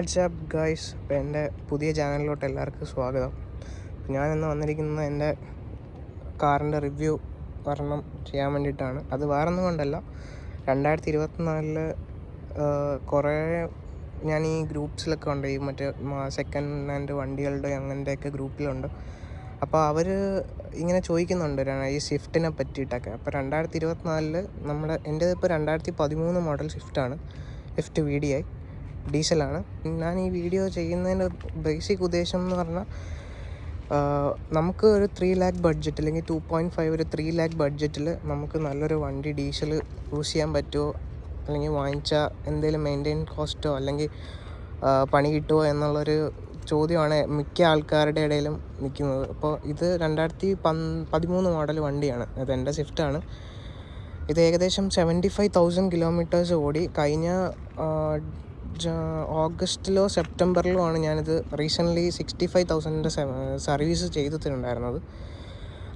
WhatsApp guys, അപ്പോൾ എൻ്റെ പുതിയ ചാനലിലോട്ട് എല്ലാവർക്കും സ്വാഗതം. ഞാനിന്ന് വന്നിരിക്കുന്നത് എൻ്റെ കാറിൻ്റെ റിവ്യൂ ഒരെണ്ണം ചെയ്യാൻ വേണ്ടിയിട്ടാണ്. അത് വേറൊന്നും കൊണ്ടല്ല, 2024 കുറേ ഞാൻ ഈ ഗ്രൂപ്പ്സിലൊക്കെ ഉണ്ട്, ഈ മറ്റേ സെക്കൻഡ് ഹാൻഡ് വണ്ടികളുടെ അങ്ങനത്തെയൊക്കെ ഗ്രൂപ്പിലുണ്ട്. അപ്പോൾ അവർ ഇങ്ങനെ ചോദിക്കുന്നുണ്ട് ഈ സ്വിഫ്റ്റിനെ പറ്റിയിട്ടൊക്കെ. അപ്പോൾ 2024 എൻ്റേത് ഇപ്പോൾ 2013 മോഡൽ സ്വിഫ്റ്റാണ്, സ്വിഫ്റ്റ് VDI ഡീസലാണ്. ഞാൻ ഈ വീഡിയോ ചെയ്യുന്നതിൻ്റെ ബേസിക് ഉദ്ദേശം എന്ന് പറഞ്ഞാൽ, നമുക്ക് ഒരു 3 lakh ബഡ്ജറ്റ് അല്ലെങ്കിൽ 2.5 ഒരു 3 lakh ബഡ്ജറ്റിൽ നമുക്ക് നല്ലൊരു വണ്ടി ഡീസൽ യൂസ് ചെയ്യാൻ പറ്റുമോ, അല്ലെങ്കിൽ വാങ്ങിച്ചാൽ എന്തെങ്കിലും മെയിൻറ്റെയിൻ കോസ്റ്റോ അല്ലെങ്കിൽ പണി കിട്ടുമോ എന്നുള്ളൊരു ചോദ്യമാണ് മിക്ക ആൾക്കാരുടെ ഇടയിലും നിൽക്കുന്നത്. അപ്പോൾ ഇത് 2013 മോഡൽ വണ്ടിയാണ്. ഇത് എൻ്റെ സ്വിഫ്റ്റാണ്. ഇത് ഏകദേശം 75,000 കിലോമീറ്റേഴ്സ് ഓടി. കഴിഞ്ഞ ഓഗസ്റ്റിലോ സെപ്റ്റംബറിലോ ആണ് ഞാനിത് റീസെൻ്റ്ലി 65,000 സർവീസ് ചെയ്തിട്ടുണ്ടായിരുന്നത്.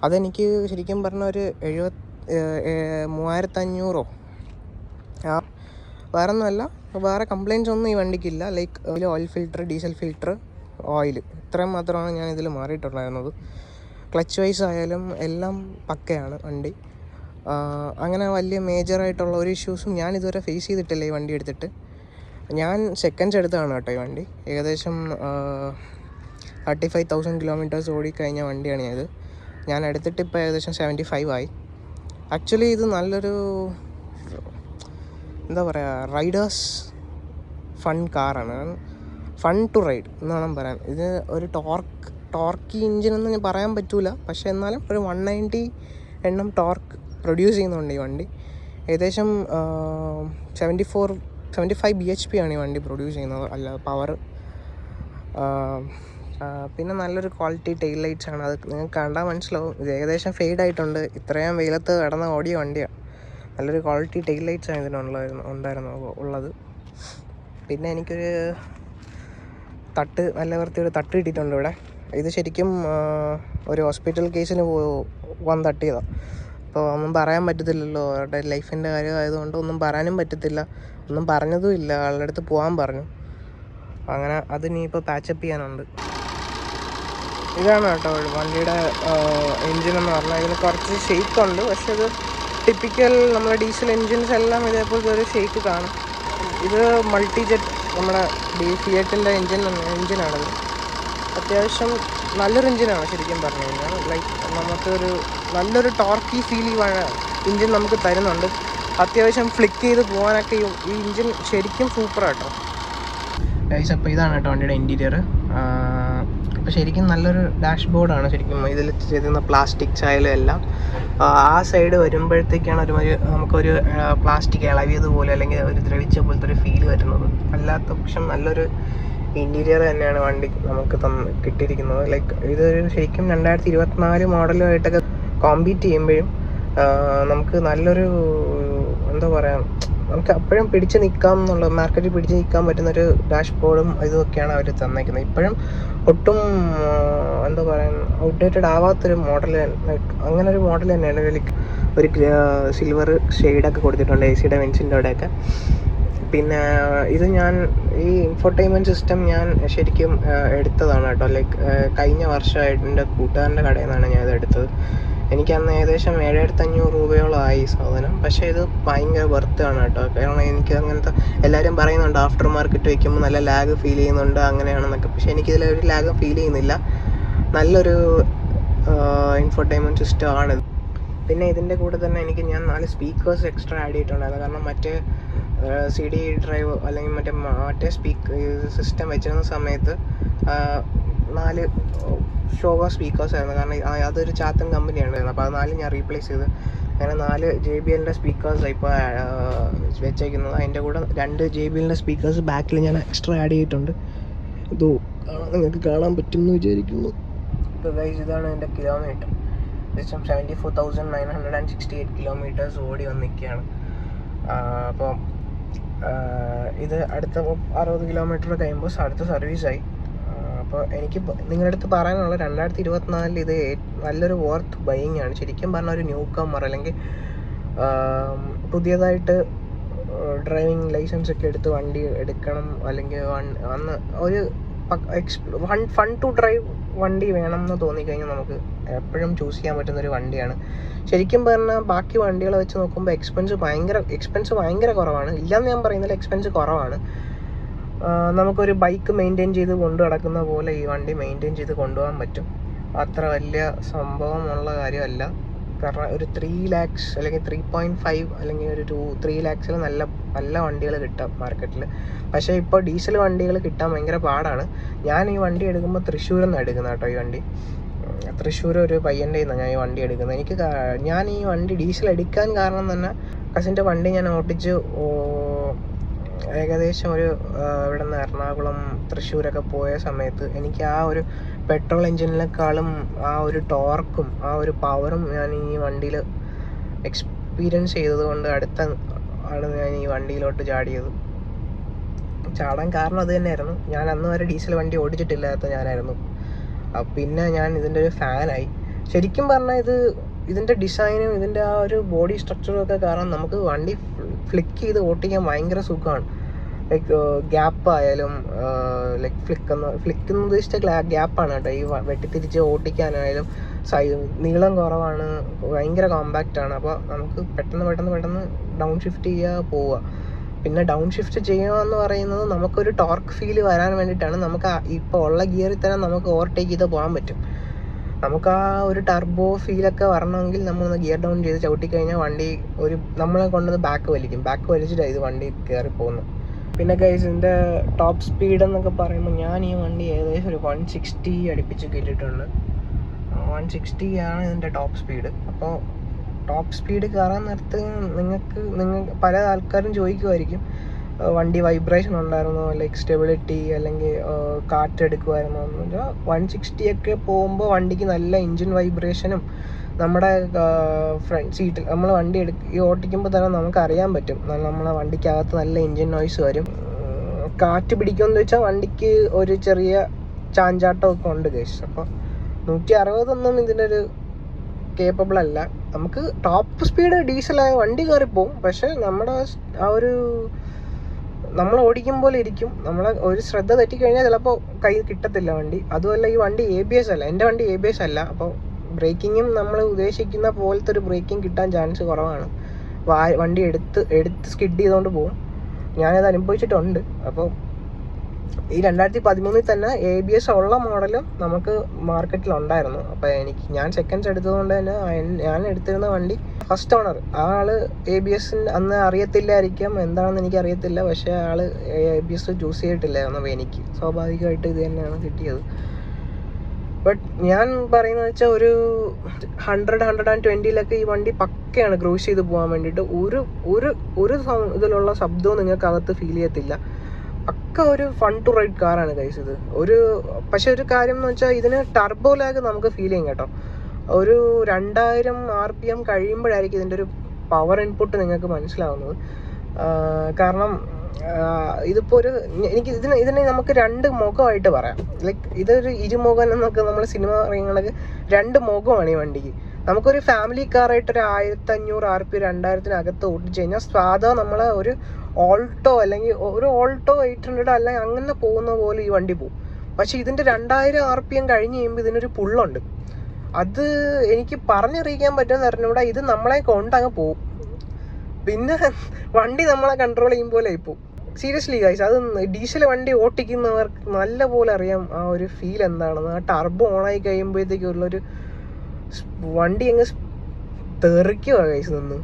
അതെനിക്ക് ശരിക്കും പറഞ്ഞാൽ ഒരു 3,500 വേറെ ഒന്നുമല്ല, വേറെ കംപ്ലയിൻറ്റ്സ് ഒന്നും ഈ വണ്ടിക്കില്ല. Like oil filter, diesel filter, oil, ഇത്രയും മാത്രമാണ് ഞാൻ ഇതിൽ മാറിയിട്ടുണ്ടായിരുന്നത്. ക്ലച്ച് വൈസ് ആയാലും എല്ലാം പക്കയാണ് വണ്ടി. അങ്ങനെ വലിയ മേജറായിട്ടുള്ള ഒരു ഇഷ്യൂസും ഞാൻ ഇതുവരെ ഫേസ് ചെയ്തിട്ടില്ല ഈ വണ്ടി എടുത്തിട്ട്. ഞാൻ സെക്കൻഡ്സ് എടുത്തതാണ് കേട്ടോ ഈ വണ്ടി. ഏകദേശം 35,000 കിലോമീറ്റേഴ്സ് ഓടിക്കഴിഞ്ഞ വണ്ടിയാണ് ഇത്. ഞാൻ എടുത്തിട്ട് ഇപ്പോൾ ഏകദേശം 75 ആയി. ആക്ച്വലി ഇത് നല്ലൊരു എന്താ പറയുക, റൈഡേഴ്സ് ഫൺ കാറാണ്. ഫൺ ടു റൈഡ് എന്ന് വേണം പറയാൻ. ഇത് ഒരു ടോർക്കി എഞ്ചിനൊന്നും ഞാൻ പറയാൻ പറ്റൂല, പക്ഷേ എന്നാലും ഒരു 190 എണ്ണം ടോർക്ക് പ്രൊഡ്യൂസ് ചെയ്യുന്നുണ്ട് ഈ വണ്ടി. ഏകദേശം 75 bhp ആണ് ഈ വണ്ടി പ്രൊഡ്യൂസ് ചെയ്യുന്നത്, അല്ല പവർ. പിന്നെ നല്ലൊരു ക്വാളിറ്റി ടെയിൽ ലൈറ്റ്സ് ആണ്. അത് നിങ്ങൾക്ക് കണ്ടാൽ മനസ്സിലാവും. ഇത് ഏകദേശം ഫെയ്ഡ് ആയിട്ടുണ്ട്, ഇത്രയും വെയിലത്ത് കിടന്ന് ഓടിയ വണ്ടിയാണ്. നല്ലൊരു ക്വാളിറ്റി ടെയിൽ ലൈറ്റ്സ് ആണ് ഉള്ളത്. പിന്നെ എനിക്കൊരു നല്ല വൃത്തിയൊരു തട്ട് കിട്ടിയിട്ടുണ്ട് ഇവിടെ. ഇത് ശരിക്കും ഒരു ഹോസ്പിറ്റൽ കേസിന് വന്ന് തട്ടിയതാണ്. അപ്പോൾ ഒന്നും പറയാൻ പറ്റത്തില്ലല്ലോ, അവരുടെ ലൈഫിൻ്റെ കാര്യമായതുകൊണ്ട് ഒന്നും പറയാനും പറ്റത്തില്ല. ഒന്നും പറഞ്ഞതും ഇല്ല, ആളുടെ അടുത്ത് പോകാൻ പറഞ്ഞു. അങ്ങനെ അതിനിപ്പോൾ പാച്ചപ്പ് ചെയ്യാനുണ്ട്. ഇതാണ് കേട്ടോ വണ്ടിയുടെ എൻജിൻ എന്ന് പറഞ്ഞാൽ. ഇതിന് കുറച്ച് ഷെയ്ക്ക് ഉണ്ട്, പക്ഷെ ഇത് ടിപ്പിക്കൽ നമ്മുടെ ഡീസൽ എൻജിൻസ് എല്ലാം ഇതേപോലത്തെ ഒരു ഷെയ്ക്ക് കാണും. ഇത് മൾട്ടി ജെറ്റ് നമ്മുടെ ഫിയറ്റിൻ്റെ എൻജിനാണിത്. അത്യാവശ്യം നല്ലൊരു എൻജിനാണ് ശരിക്കും പറഞ്ഞു കഴിഞ്ഞാൽ. ലൈക്ക് നമുക്കൊരു നല്ലൊരു ടോർക്കി ഫീൽ എൻജിൻ നമുക്ക് തരുന്നുണ്ട്. അത്യാവശ്യം ഫ്ലിക്ക് ചെയ്ത് പോകാനൊക്കെ ഈ എൻജിൻ ശരിക്കും സൂപ്പറാട്ടോ ഗൈസ്. അപ്പോൾ ഇതാണ് കേട്ടോ വണ്ടിയുടെ ഇൻറ്റീരിയർ. അപ്പോൾ ശരിക്കും നല്ലൊരു ഡാഷ്ബോർഡാണ് ശരിക്കും. ഇതിൽ ചെയ്തിരുന്ന പ്ലാസ്റ്റിക്സ് ആയാലും എല്ലാം ആ സൈഡ് വരുമ്പോഴത്തേക്കാണ് നമുക്കൊരു പ്ലാസ്റ്റിക് ഇളവിയതുപോലെ അല്ലെങ്കിൽ ഒരു ദ്രവിച്ച പോലത്തെ ഒരു ഫീൽ വരുന്നത്. അല്ലാത്ത പക്ഷം നല്ലൊരു ഇൻറ്റീരിയർ തന്നെയാണ് വണ്ടി നമുക്ക് കിട്ടിയിരിക്കുന്നത്. ലൈക്ക് ഇതൊരു ശരിക്കും 2024 മോഡലുമായിട്ടൊക്കെ കോമ്പീറ്റ് ചെയ്യുമ്പോഴും നമുക്ക് നല്ലൊരു എന്താ പറയുക, നമുക്ക് അപ്പോഴും പിടിച്ച് നിൽക്കാം എന്നുള്ള, മാർക്കറ്റിൽ പിടിച്ച് നിൽക്കാൻ പറ്റുന്നൊരു ഡാഷ്ബോർഡും ഇതൊക്കെയാണ് അവർ തന്നേക്കുന്നത്. ഇപ്പോഴും ഒട്ടും എന്താ പറയുക, ഔട്ട്ഡേറ്റഡ് ആവാത്തൊരു മോഡൽ, അങ്ങനെ ഒരു മോഡൽ തന്നെയാണ്. ഒരു സിൽവർ ഷെയ്ഡൊക്കെ കൊടുത്തിട്ടുണ്ട് AC-യുടെ വെൻസിൻ്റെ അവിടെയൊക്കെ. പിന്നെ ഇത് ഞാൻ ഈ ഇൻഫോർടൈൻമെൻറ്റ് സിസ്റ്റം ഞാൻ ശരിക്കും എടുത്തതാണ് കേട്ടോ. ലൈക്ക് കഴിഞ്ഞ വർഷമായിട്ട് എൻ്റെ കൂട്ടുകാരൻ്റെ കടയിൽ നിന്നാണ് ഞാനിത് എടുത്തത്. എനിക്കന്ന് ഏകദേശം 7,500 രൂപയോളം ആയി ഈ സാധനം. പക്ഷേ ഇത് ഭയങ്കര വർത്ത്-ആണ് കേട്ടോ. കാരണം എനിക്ക് അങ്ങനത്തെ എല്ലാവരും പറയുന്നുണ്ട് ആഫ്റ്റർ മാർക്കറ്റ് വയ്ക്കുമ്പോൾ നല്ല ലാഗ് ഫീൽ ചെയ്യുന്നുണ്ട് അങ്ങനെയാണെന്നൊക്കെ. പക്ഷേ എനിക്കിതിലൊരു ലാഗ് ഫീൽ ചെയ്യുന്നില്ല. നല്ലൊരു ഇൻഫോർടൈൻമെൻറ്റ് സിസ്റ്റം ആണിത്. പിന്നെ ഇതിൻ്റെ കൂടെ തന്നെ ഞാൻ 4 സ്പീക്കേഴ്സ് എക്സ്ട്രാ ആഡ് ചെയ്തിട്ടുണ്ടായിരുന്നു. കാരണം മറ്റേ CD ഡ്രൈവ് അല്ലെങ്കിൽ മറ്റേ സിസ്റ്റം വെച്ചിരുന്ന സമയത്ത് 4 ഷോഗോ സ്പീക്കേഴ്സ് ആയിരുന്നു. കാരണം അതൊരു ചാത്തൻ കമ്പനിയാണ്. അപ്പോൾ അത് 4 ഞാൻ റീപ്ലേസ് ചെയ്ത് അങ്ങനെ 4 JBLൻ്റെ സ്പീക്കേഴ്സ് ഇപ്പോൾ വെച്ചേക്കുന്നത്. അതിൻ്റെ കൂടെ 2 JBLൻ്റെ സ്പീക്കേഴ്സ് ബാക്കിൽ ഞാൻ എക്സ്ട്രാ ആഡ് ചെയ്തിട്ടുണ്ട്. ഇത് നിങ്ങൾക്ക് കാണാൻ പറ്റുമെന്ന് വിചാരിക്കുന്നു. ഇപ്പോൾ ഗൈസ് ഇതാണ് എൻ്റെ കിലോമീറ്റർ. ഏകദേശം 74,968 കിലോമീറ്റേഴ്സ് ഓടി വന്നിരിക്കുകയാണ്. അപ്പോൾ ഇത് അടുത്ത 60 കിലോമീറ്റർ കഴിയുമ്പോൾ അടുത്ത സർവീസായി. അപ്പോൾ എനിക്ക് നിങ്ങളുടെ അടുത്ത് പറയാനുള്ള 2024 ഇത് നല്ലൊരു വർത്ത് ബൈയിങ് ആണ്. ശരിക്കും പറഞ്ഞാൽ ഒരു ന്യൂ കമ്മർ അല്ലെങ്കിൽ പുതിയതായിട്ട് ഡ്രൈവിംഗ് ലൈസൻസ് ഒക്കെ എടുത്ത് വണ്ടി എടുക്കണം, അല്ലെങ്കിൽ അന്ന് ഒരു ഫൺ ടു ഡ്രൈവ് വണ്ടി വേണം എന്ന് തോന്നിക്കഴിഞ്ഞാൽ നമുക്ക് എപ്പോഴും ചൂസ് ചെയ്യാൻ പറ്റുന്നൊരു വണ്ടിയാണ്. ശരിക്കും പറഞ്ഞാൽ ബാക്കി വണ്ടികളെ വെച്ച് നോക്കുമ്പോൾ എക്സ്പെൻസ് ഭയങ്കര കുറവാണ്. ഇല്ലയെന്ന് ഞാൻ പറയുന്നില്ല, എക്സ്പെൻസ് കുറവാണ്. നമുക്കൊരു ബൈക്ക് മെയിൻറ്റെയിൻ ചെയ്ത് കൊണ്ടു നടക്കുന്ന പോലെ ഈ വണ്ടി മെയിൻറ്റെയിൻ ചെയ്ത് കൊണ്ടുപോകാൻ പറ്റും. അത്ര വലിയ സംഭവമുള്ള കാര്യമല്ല. കാരണം ഒരു 3 lakhs അല്ലെങ്കിൽ 3.5 അല്ലെങ്കിൽ ഒരു 3 lakhs നല്ല നല്ല വണ്ടികൾ കിട്ടാം മാർക്കറ്റിൽ. പക്ഷേ ഇപ്പോൾ ഡീസൽ വണ്ടികൾ കിട്ടാൻ ഭയങ്കര പാടാണ്. ഞാൻ ഈ വണ്ടി എടുക്കുമ്പോൾ തൃശ്ശൂരിൽ നിന്നാണ് എടുക്കുന്നത് കേട്ടോ. ഈ വണ്ടി തൃശ്ശൂർ ഒരു പയ്യൻ്റെ നിന്നാണ് ഞാൻ ഈ വണ്ടി എടുക്കുന്നത്. ഞാൻ ഈ വണ്ടി ഡീസൽ എടുക്കാൻ കാരണം തന്നെ കസിൻ്റെ വണ്ടി ഞാൻ ഓട്ടിച്ച് ഏകദേശം ഒരു ഇവിടെ നിന്ന് എറണാകുളം തൃശ്ശൂരൊക്കെ പോയ സമയത്ത് എനിക്ക് ആ ഒരു പെട്രോൾ എഞ്ചിനിനേക്കാളും ആ ഒരു ടോർക്കും ആ ഒരു പവറും ഞാൻ ഈ വണ്ടിയിൽ എക്സ്പീരിയൻസ് ചെയ്തത് കൊണ്ട് ആണ് ഞാൻ ഈ വണ്ടിയിലോട്ട് ചാടാൻ കാരണം അത് തന്നെയായിരുന്നു. ഞാൻ അന്ന് വരെ ഡീസൽ വണ്ടി ഓടിച്ചിട്ടില്ലാത്ത ഞാനായിരുന്നു. പിന്നെ ഞാൻ ഇതിൻ്റെ ഒരു ഫാനായി. ശരിക്കും പറഞ്ഞാൽ ഇതിൻ്റെ ഡിസൈനും ഇതിൻ്റെ ആ ഒരു ബോഡി സ്ട്രക്ചറും ഒക്കെ കാരണം നമുക്ക് വണ്ടി ഫ്ലിക്ക് ചെയ്ത് ഓട്ടിക്കാൻ ഭയങ്കര സുഖമാണ്. ലൈക്ക് ഗ്യാപ്പ് ആയാലും ലൈക്ക് ഫ്ലിക്ക് എന്ന് ഉദ്ദേശിച്ച ഗ്യാപ്പാണ് കേട്ടോ. ഈ വെട്ടിത്തിരിച്ച് ഓട്ടിക്കാനായാലും നീളം കുറവാണ്, ഭയങ്കര കോമ്പാക്റ്റ് ആണ്. അപ്പോൾ നമുക്ക് പെട്ടെന്ന് ഡൗൺ ഷിഫ്റ്റ് പോവുക. പിന്നെ ഡൗൺ ഷിഫ്റ്റ് ചെയ്യുക എന്ന് പറയുന്നത് നമുക്കൊരു ടോർക്ക് ഫീൽ വരാൻ വേണ്ടിയിട്ടാണ്. നമുക്ക് ഇപ്പോൾ ഉള്ള ഗിയറിൽ തന്നെ നമുക്ക് ഓവർടേക്ക് ചെയ്ത് പോകാൻ പറ്റും. നമുക്ക് ആ ഒരു ടർബോ ഫീലൊക്കെ വരണമെങ്കിൽ നമ്മളൊന്ന് ഗിയർ ഡൗൺ ചെയ്ത് ചവിട്ടിക്കഴിഞ്ഞാൽ വണ്ടി നമ്മളെ കൊണ്ടത് ബാക്ക് വലിച്ചിട്ടാണ് ഇത് വണ്ടി കയറി പോകുന്നത്. പിന്നെ ഗൈസ്, ഇതിൻ്റെ ടോപ്പ് സ്പീഡ് എന്നൊക്കെ പറയുമ്പോൾ ഞാൻ ഈ വണ്ടി ഏകദേശം ഒരു 160 അടുപ്പിച്ച് കേട്ടിട്ടുണ്ട്. 160 ആണ് ഇതിൻ്റെ ടോപ്പ് സ്പീഡ്. അപ്പോൾ ടോപ്പ് സ്പീഡ് കയറാൻ നേരത്ത് നിങ്ങൾ പല ആൾക്കാരും ചോദിക്കുമായിരിക്കും, വണ്ടി വൈബ്രേഷൻ ഉണ്ടായിരുന്നോ, ലൈക്ക് സ്റ്റെബിലിറ്റി അല്ലെങ്കിൽ കാറ്റെടുക്കുമായിരുന്നോ എന്ന് വെച്ചാൽ 160 ഒക്കെ പോകുമ്പോൾ വണ്ടിക്ക് നല്ല എൻജിൻ വൈബ്രേഷനും നമ്മുടെ ഫ്രണ്ട് സീറ്റിൽ നമ്മൾ വണ്ടി ഓട്ടിക്കുമ്പോൾ തന്നെ നമുക്ക് അറിയാൻ പറ്റും. നമ്മളെ വണ്ടിക്കകത്ത് നല്ല എൻജിൻ നോയ്സ് വരും. കാറ്റ് പിടിക്കുമെന്ന് വെച്ചാൽ വണ്ടിക്ക് ഒരു ചെറിയ ചാഞ്ചാട്ടമൊക്കെ ഉണ്ട് ഗൈസ്. അപ്പോൾ 160 ഇതിനൊരു കേപ്പബിൾ അല്ല. നമുക്ക് ടോപ്പ് സ്പീഡ് ഡീസലായ വണ്ടി കയറിപ്പോവും. പക്ഷേ നമ്മുടെ ആ ഒരു നമ്മൾ ഓടിക്കുമ്പോൾ ഇരിക്കും. നമ്മളെ ഒരു ശ്രദ്ധ തെറ്റിക്കഴിഞ്ഞാൽ ചിലപ്പോൾ കൈ കിട്ടത്തില്ല വണ്ടി. അതുമല്ല ഈ വണ്ടി ABS അല്ല, എൻ്റെ വണ്ടി ABS അല്ല. അപ്പോൾ ബ്രേക്കിങ്ങും നമ്മൾ ഉദ്ദേശിക്കുന്ന പോലത്തെ ഒരു ബ്രേക്കിംഗ് കിട്ടാൻ ചാൻസ് കുറവാണ്. വണ്ടി എടുത്ത് സ്കിഡ് ചെയ്തുകൊണ്ട് പോകും. ഞാനത് അനുഭവിച്ചിട്ടുണ്ട്. അപ്പോൾ ഈ 2013 തന്നെ ABS ഉള്ള മോഡലും നമുക്ക് മാർക്കറ്റിലുണ്ടായിരുന്നു. അപ്പോൾ ഞാൻ സെക്കൻഡ്സ് എടുത്തതുകൊണ്ട് തന്നെ ഞാൻ എടുത്തിരുന്ന വണ്ടി ഫസ്റ്റ് ഓണർ ആള് ABS അന്ന് അറിയത്തില്ലായിരിക്കാം, എന്താണെന്ന് എനിക്ക് അറിയത്തില്ല. പക്ഷേ ആള് ABS ചൂസ് ചെയ്തിട്ടില്ലായിരുന്നു. അപ്പോൾ എനിക്ക് സ്വാഭാവികമായിട്ട് ഇത് തന്നെയാണ് കിട്ടിയത്. ബട്ട് ഞാൻ പറയുന്നത് വെച്ചാൽ ഒരു 100-120 ഈ വണ്ടി പക്കയാണ് ക്രൂസ് ചെയ്ത് പോകാൻ വേണ്ടിയിട്ട്. ഒരു ഇതിലുള്ള ശബ്ദവും നിങ്ങൾക്ക് അകത്ത് ഫീൽ ചെയ്യത്തില്ല. പക്ക ഒരു ഫൺ ടു റൈഡ് കാറാണ് ഗൈസ് ഇത്. പക്ഷെ ഒരു കാര്യം എന്ന് വെച്ചാൽ ഇതിന് ടർബോ ലാഗ് നമുക്ക് ഫീൽ ചെയ്യും കേട്ടോ. ഒരു 2000 RPM കഴിയുമ്പോഴായിരിക്കും ഇതിൻ്റെ ഒരു പവർ ഇൻപുട്ട് നിങ്ങൾക്ക് മനസ്സിലാവുന്നത്. കാരണം ഇതിപ്പോൾ ഇതിനെ നമുക്ക് 2 മുഖമായിട്ട് പറയാം. ലൈക്ക് ഇതൊരു ഇരുമുഖം എന്നൊക്കെ നമ്മൾ സിനിമ പറയുന്നത് 2 മുഖമാണ് ഈ വണ്ടിക്ക്. നമുക്കൊരു ഫാമിലി കാറായിട്ട് ഒരു 1500 RPM 2000-നകത്ത് ഓടിച്ചു കഴിഞ്ഞാൽ സാധാ നമ്മളെ ഒരു ഓൾട്ടോ അല്ലെങ്കിൽ ഒരു ഓൾട്ടോ 800 അല്ലെങ്കിൽ അങ്ങനെ പോകുന്ന പോലെ ഈ വണ്ടി പോകും. പക്ഷെ ഇതിൻ്റെ 2000 RPM കഴിഞ്ഞ് കഴിയുമ്പോൾ ഇതിനൊരു പുള്ളുണ്ട്. അത് എനിക്ക് പറഞ്ഞറിയിക്കാൻ പറ്റുമെന്ന് അറിഞ്ഞൂടാ. ഇത് നമ്മളെ കൊണ്ടങ്ങ് പോകും. പിന്നെ വണ്ടി നമ്മളെ കൺട്രോൾ ചെയ്യും പോലെ ആയിപ്പോവും. സീരിയസ്ലി ഗൈസ്, അത് ഡീസൽ വണ്ടി ഓട്ടിക്കുന്നവർക്ക് നല്ല പോലെ അറിയാം ആ ഒരു ഫീൽ എന്താണെന്ന്. ആ ടർബോ ഓണായി കഴിയുമ്പോഴത്തേക്കുള്ളൊരു വണ്ടി അങ്ങ് തെറിക്കുക ഗൈസ് നിന്ന്.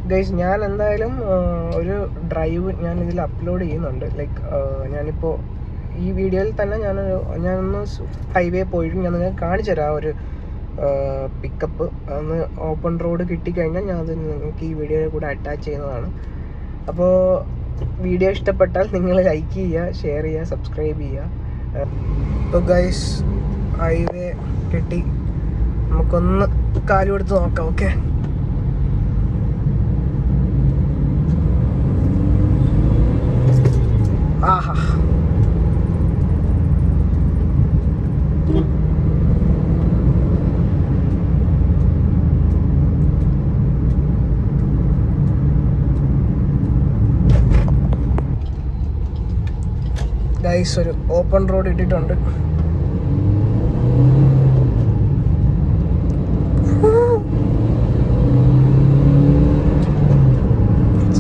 ഗൈസ്, ഞാൻ എന്തായാലും ഒരു ഡ്രൈവ് ഞാൻ ഇതിൽ അപ്ലോഡ് ചെയ്യുന്നുണ്ട്. ലൈക്ക് ഞാനിപ്പോൾ ഈ വീഡിയോയിൽ തന്നെ ഞാനൊന്ന് ഹൈവേ പോയിട്ട് ഞാൻ നിങ്ങൾക്ക് കാണിച്ചു തരാം. ഒരു പിക്കപ്പ് ഒന്ന് ഓപ്പൺ റോഡ് കിട്ടിക്കഴിഞ്ഞാൽ ഞാൻ അത് നിങ്ങൾക്ക് ഈ വീഡിയോയിൽ കൂടെ അറ്റാച്ച് ചെയ്യുന്നതാണ്. അപ്പോൾ വീഡിയോ ഇഷ്ടപ്പെട്ടാൽ നിങ്ങൾ ലൈക്ക് ചെയ്യുക, ഷെയർ ചെയ്യുക, സബ്സ്ക്രൈബ് ചെയ്യുക. ഇപ്പോൾ ഗൈസ് ഹൈവേ കിട്ടി, നമുക്കൊന്ന് കാലും എടുത്ത് നോക്കാം. ഓക്കെ, ആഹാ ഗൈസ് ഒരു ഓപ്പൺ റോഡ് ഇട്ടിട്ടുണ്ട്.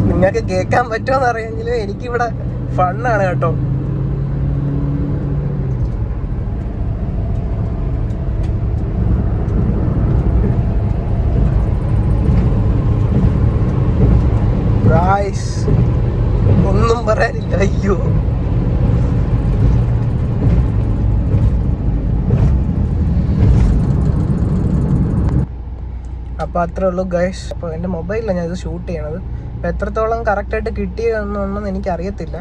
നിങ്ങൾക്ക് കേൾക്കാൻ പറ്റുമോന്ന് അറിയെങ്കിലും എനിക്കിവിടെ ഫണ്ണാണ് കേട്ടോ. ഒന്നും പറയാനില്ല. അയ്യോ, അപ്പോൾ അത്രേ ഉള്ളൂ ഗൈസ്. അപ്പോൾ എൻ്റെ മൊബൈലിലാണ് ഞാൻ ഇത് ഷൂട്ട് ചെയ്യണത്. അപ്പോൾ എത്രത്തോളം കറക്റ്റായിട്ട് കിട്ടിയെന്നൊന്നും എനിക്കറിയത്തില്ല.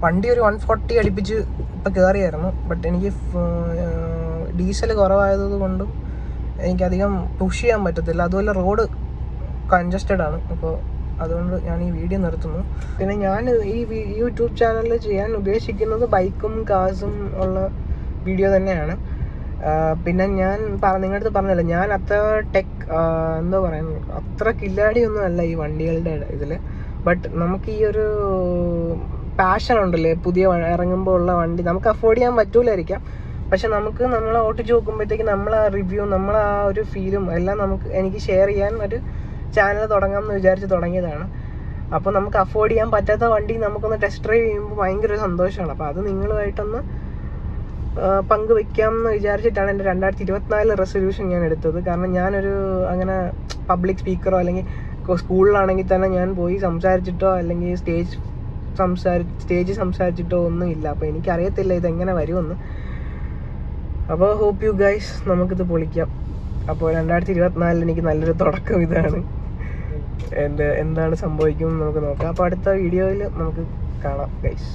വണ്ടി ഒരു 140 അടുപ്പിച്ച് ഇപ്പോൾ കയറിയായിരുന്നു. ബട്ട് എനിക്ക് ഡീസൽ കുറവായത് കൊണ്ടും എനിക്കധികം പുഷ് ചെയ്യാൻ പറ്റത്തില്ല. അതുപോലെ റോഡ് കൺജസ്റ്റഡ് ആണ്. അപ്പോൾ അതുകൊണ്ട് ഞാൻ ഈ വീഡിയോ നിർത്തുന്നു. പിന്നെ ഞാൻ ഈ യൂട്യൂബ് ചാനലിൽ ചെയ്യാൻ ഉദ്ദേശിക്കുന്നത് ബൈക്കും കാസും ഉള്ള വീഡിയോ തന്നെയാണ്. പിന്നെ ഞാൻ നിങ്ങളുടെ അടുത്ത് പറഞ്ഞല്ലോ, ഞാൻ അത്ര എന്താ പറയുന്നത്, അത്ര കില്ലാടിയൊന്നും അല്ല ഈ വണ്ടികളുടെ ഇതിൽ. ബട്ട് നമുക്ക് ഈ ഒരു പാഷൻ ഉണ്ടല്ലേ, പുതിയ ഇറങ്ങുമ്പോൾ ഉള്ള വണ്ടി നമുക്ക് അഫോർഡ് ചെയ്യാൻ പറ്റൂലായിരിക്കാം. പക്ഷെ നമുക്ക് നമ്മളെ ഓട്ടിച്ച് നോക്കുമ്പോഴത്തേക്ക് നമ്മളെ റിവ്യൂ, നമ്മളെ ആ ഒരു ഫീലും എല്ലാം എനിക്ക് ഷെയർ ചെയ്യാൻ ഒരു ചാനൽ തുടങ്ങാം എന്ന് വിചാരിച്ച് തുടങ്ങിയതാണ്. അപ്പോൾ നമുക്ക് അഫോർഡ് ചെയ്യാൻ പറ്റാത്ത വണ്ടി നമുക്കൊന്ന് ടെസ്റ്റ് ഡ്രൈവ് ചെയ്യുമ്പോൾ ഭയങ്കര ഒരു സന്തോഷമാണ്. അപ്പോൾ അത് നിങ്ങളുമായിട്ടൊന്ന് പങ്കുവെക്കാം എന്ന് വിചാരിച്ചിട്ടാണ് എൻ്റെ 2024 റെസൊല്യൂഷൻ ഞാൻ എടുത്തത്. കാരണം ഞാനൊരു അങ്ങനെ പബ്ലിക് സ്പീക്കറോ അല്ലെങ്കിൽ സ്കൂളിലാണെങ്കിൽ തന്നെ ഞാൻ പോയി സംസാരിച്ചിട്ടോ അല്ലെങ്കിൽ സ്റ്റേജ് സംസാരിച്ചിട്ടോ ഒന്നും ഇല്ല. അപ്പോൾ എനിക്കറിയത്തില്ല ഇതെങ്ങനെ വരുമെന്ന്. അപ്പോൾ ഹോപ്പ് യു ഗൈസ്, നമുക്കിത് പൊളിക്കാം. അപ്പോൾ 2024 എനിക്ക് നല്ലൊരു തുടക്കം ഇതാണ്. എന്താണ് സംഭവിക്കുന്നത് നമുക്ക് നോക്കാം. അപ്പോൾ അടുത്ത വീഡിയോയിൽ നമുക്ക് കാണാം ഗൈസ്.